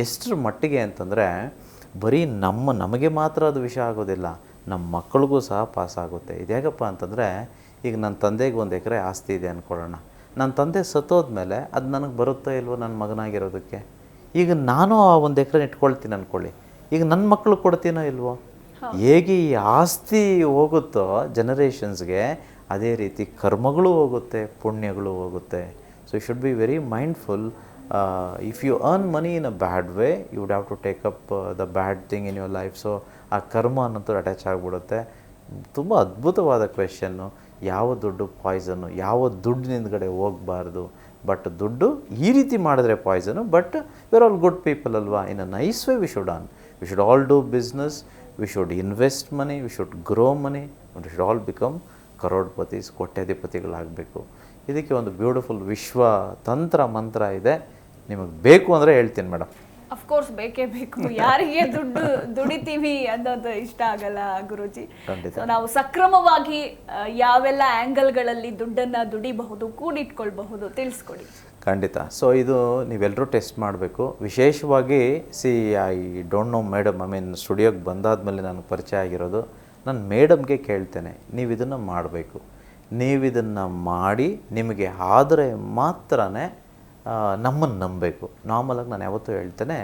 ಎಷ್ಟರ ಮಟ್ಟಿಗೆ ಅಂತಂದರೆ ಬರೀ ನಮಗೆ ಮಾತ್ರ ಅದು ವಿಷಯ ಆಗೋದಿಲ್ಲ, ನಮ್ಮ ಮಕ್ಕಳಿಗೂ ಸಹ ಪಾಸ್ ಆಗುತ್ತೆ. ಇದ್ಯಾಗಪ್ಪ ಅಂತಂದರೆ, ಈಗ ನನ್ನ ತಂದೆಗೆ 1 ಎಕರೆ ಆಸ್ತಿ ಇದೆ ಅಂದ್ಕೊಳ್ಳೋಣ. ನನ್ನ ತಂದೆ ಸತ್ತೋದ್ಮೇಲೆ ಅದು ನನಗೆ ಬರುತ್ತೋ ಇಲ್ವೋ ನನ್ನ ಮಗನಾಗಿರೋದಕ್ಕೆ. ಈಗ ನಾನು ಆ 1 ಎಕರೆ ಇಟ್ಕೊಳ್ತೀನಿ ಅಂದ್ಕೊಳ್ಳಿ, ಈಗ ನನ್ನ ಮಕ್ಕಳು ಕೊಡ್ತೀನೋ ಇಲ್ವೋ? ಹೇಗೆ ಈ ಆಸ್ತಿ ಹೋಗುತ್ತೋ ಜನರೇಷನ್ಸ್ಗೆ, ಅದೇ ರೀತಿ ಕರ್ಮಗಳು ಹೋಗುತ್ತೆ, ಪುಣ್ಯಗಳು ಹೋಗುತ್ತೆ. So you should be very mindful. If you earn money in a bad way, you would have to take up the bad thing in your life. So ಆ ಕರ್ಮ ಅನ್ನೋದು ಅಟ್ಯಾಚ್ ಆಗಿಬಿಡುತ್ತೆ. ತುಂಬ ಅದ್ಭುತವಾದ ಕ್ವೆಶ್ಚನ್ನು. ಯಾವ ದುಡ್ಡು ಪಾಯ್ಸನ್ನು, ಯಾವ ದುಡ್ಡಿನಿಂದಗಡೆ ಹೋಗಬಾರ್ದು. ಬಟ್ ದುಡ್ಡು ಈ ರೀತಿ ಮಾಡಿದ್ರೆ poison, but we are all good people ಅಲ್ವಾ. In a nice way we should we should all do business, we should invest money, we should grow money, we should all become ಕರೋಡ್ಪತೀಸ್, ಕೋಟ್ಯಾಧಿಪತಿಗಳಾಗಬೇಕು. ಇದಕ್ಕೆ ಒಂದು beautiful ವಿಶ್ವ ತಂತ್ರ ಮಂತ್ರ ಇದೆ. ನಿಮಗೆ ಬೇಕು ಅಂದರೆ ಹೇಳ್ತೀನಿ ಮೇಡಮ್. ಅಫ್ಕೋರ್ಸ್ ಬೇಕೇ ಬೇಕು. ಯಾರಿಗೆ ದುಡಿತೀವಿ ಅನ್ನೋದು ಇಷ್ಟ ಆಗಲ್ಲ ಗುರೂಜಿ. ಸೊ ನಾವು ಸಕ್ರಮವಾಗಿ ಯಾವೆಲ್ಲ ಆ್ಯಂಗಲ್ಗಳಲ್ಲಿ ದುಡ್ಡನ್ನು ದುಡಿಬಹುದು, ಕೂಡಿಟ್ಕೊಳ್ಬಹುದು, ತಿಳಿಸ್ಕೊಡಿ. ಖಂಡಿತ. ಸೊ ಇದು ನೀವೆಲ್ಲರೂ ಟೆಸ್ಟ್ ಮಾಡಬೇಕು. ವಿಶೇಷವಾಗಿ ಐ ಡೋಂಟ್ ನೋ ಮೇಡಮ್, ಸ್ಟುಡಿಯೋಗೆ ಬಂದಾದಮೇಲೆ ನನಗೆ ಪರಿಚಯ ಆಗಿರೋದು. ನಾನು ಮೇಡಮ್ಗೆ ಕೇಳ್ತೇನೆ, ನೀವು ಇದನ್ನು ಮಾಡಬೇಕು, ನೀವಿದನ್ನು ಮಾಡಿ ನಿಮಗೆ ಆದರೆ ಮಾತ್ರ ನಮ್ಮನ್ನು ನಂಬಬೇಕು. ನಾರ್ಮಲಾಗಿ ನಾನು ಯಾವತ್ತೂ ಹೇಳ್ತೇನೆ,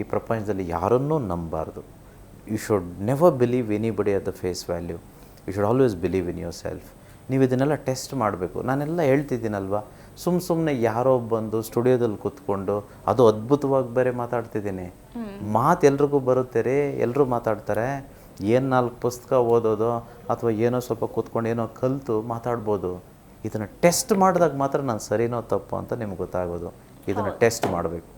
ಈ ಪ್ರಪಂಚದಲ್ಲಿ ಯಾರನ್ನೂ ನಂಬಬಾರ್ದು. You should never believe anybody at the face value. You should always believe in yourself. ನೀವು ಇದನ್ನೆಲ್ಲ ಟೆಸ್ಟ್ ಮಾಡಬೇಕು. ನಾನೆಲ್ಲ ಹೇಳ್ತಿದ್ದೀನಲ್ವ, ಸುಮ್ಮನೆ ಯಾರೋ ಬಂದು ಸ್ಟುಡಿಯೋದಲ್ಲಿ ಕೂತ್ಕೊಂಡು ಅದು ಅದ್ಭುತವಾಗಿ ಬೇರೆ ಮಾತಾಡ್ತಿದ್ದೀನಿ. ಮಾತು ಎಲ್ರಿಗೂ ಬರುತ್ತೆ ರೀ, ಎಲ್ಲರೂ ಮಾತಾಡ್ತಾರೆ. ಏನು 4 ಪುಸ್ತಕ ಓದೋದು ಅಥವಾ ಏನೋ ಸ್ವಲ್ಪ ಕೂತ್ಕೊಂಡು ಏನೋ ಕಲಿತು ಮಾತಾಡ್ಬೋದು. ಇದನ್ನು ಟೆಸ್ಟ್ ಮಾಡಿದಾಗ ಮಾತ್ರ ನಾನು ಸರಿನೋ ತಪ್ಪು ಅಂತ ನಿಮ್ಗೆ ಗೊತ್ತಾಗೋದು. ಇದನ್ನು ಟೆಸ್ಟ್ ಮಾಡಬೇಕು.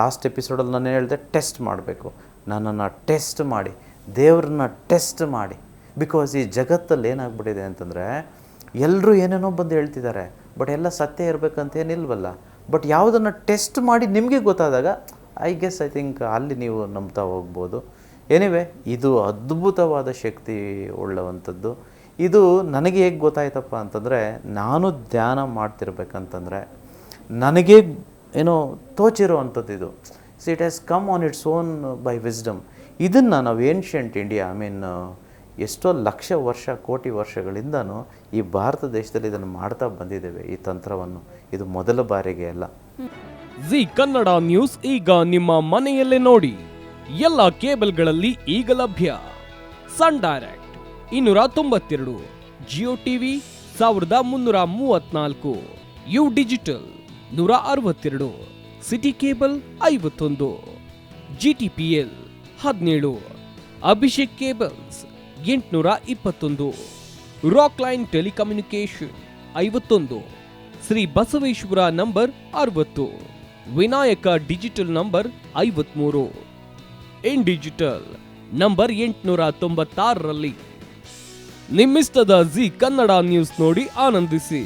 ಲಾಸ್ಟ್ ಎಪಿಸೋಡಲ್ಲಿ ನಾನು ಹೇಳಿದೆ, ಟೆಸ್ಟ್ ಮಾಡಬೇಕು. ನನ್ನನ್ನು ಟೆಸ್ಟ್ ಮಾಡಿ, ದೇವ್ರನ್ನ ಟೆಸ್ಟ್ ಮಾಡಿ. ಬಿಕಾಸ್ ಈ ಜಗತ್ತಲ್ಲಿ ಏನಾಗ್ಬಿಟ್ಟಿದೆ ಅಂತಂದರೆ, ಎಲ್ಲರೂ ಏನೇನೋ ಬಂದು ಹೇಳ್ತಿದ್ದಾರೆ, ಬಟ್ ಎಲ್ಲ ಸತ್ಯ ಇರಬೇಕಂತೇನಿಲ್ವಲ್ಲ. ಬಟ್ ಯಾವುದನ್ನು ಟೆಸ್ಟ್ ಮಾಡಿ ನಿಮಗೆ ಗೊತ್ತಾದಾಗ ಐ ಥಿಂಕ್ ಅಲ್ಲಿ ನೀವು ನಂಬ್ತಾ ಹೋಗ್ಬೋದು. ಎನಿವೆ, ಇದು ಅದ್ಭುತವಾದ ಶಕ್ತಿ ಉಳ್ಳವಂಥದ್ದು. ಇದು ನನಗೆ ಹೇಗೆ ಗೊತ್ತಾಯ್ತಪ್ಪ ಅಂತಂದರೆ, ನಾನು ಧ್ಯಾನ ಮಾಡ್ತಿರ್ಬೇಕಂತಂದರೆ ನನಗೆ ಏನೋ ತೋಚಿರೋ ಅಂಥದ್ದು ಇದು. It has come on its own by wisdom. ಇದನ್ನು ನಾವು ಏನ್ಷಿಯಂಟ್ ಇಂಡಿಯಾ, ಎಷ್ಟೋ ಲಕ್ಷ ವರ್ಷ, ಕೋಟಿ ವರ್ಷಗಳಿಂದನೂ ಈ ಭಾರತ ದೇಶದಲ್ಲಿ ಇದನ್ನು ಮಾಡ್ತಾ ಬಂದಿದ್ದೇವೆ, ಈ ತಂತ್ರವನ್ನು. ಇದು ಮೊದಲ ಬಾರಿಗೆ ಅಲ್ಲ. ಜಿ ಕನ್ನಡ ನ್ಯೂಸ್ ಈಗ ನಿಮ್ಮ ಮನೆಯಲ್ಲೇ ನೋಡಿ. ಎಲ್ಲ ಕೇಬಲ್ಗಳಲ್ಲಿ ಈಗ ಲಭ್ಯ. Sun Direct 292, Jio TV 1334, U digital 162, city cable 51, GTPL 17, Abhishek cables 821, rock line telecommunication 51, Shri Basaveshwara number 60, Vinayaka digital number 53, in digital number 896ರಲ್ಲಿ. ನಿಮ್ಮಿಸ್ತದ ಜಿ ಕನ್ನಡ ನ್ಯೂಸ್ ನೋಡಿ ಆನಂದಿಸಿ.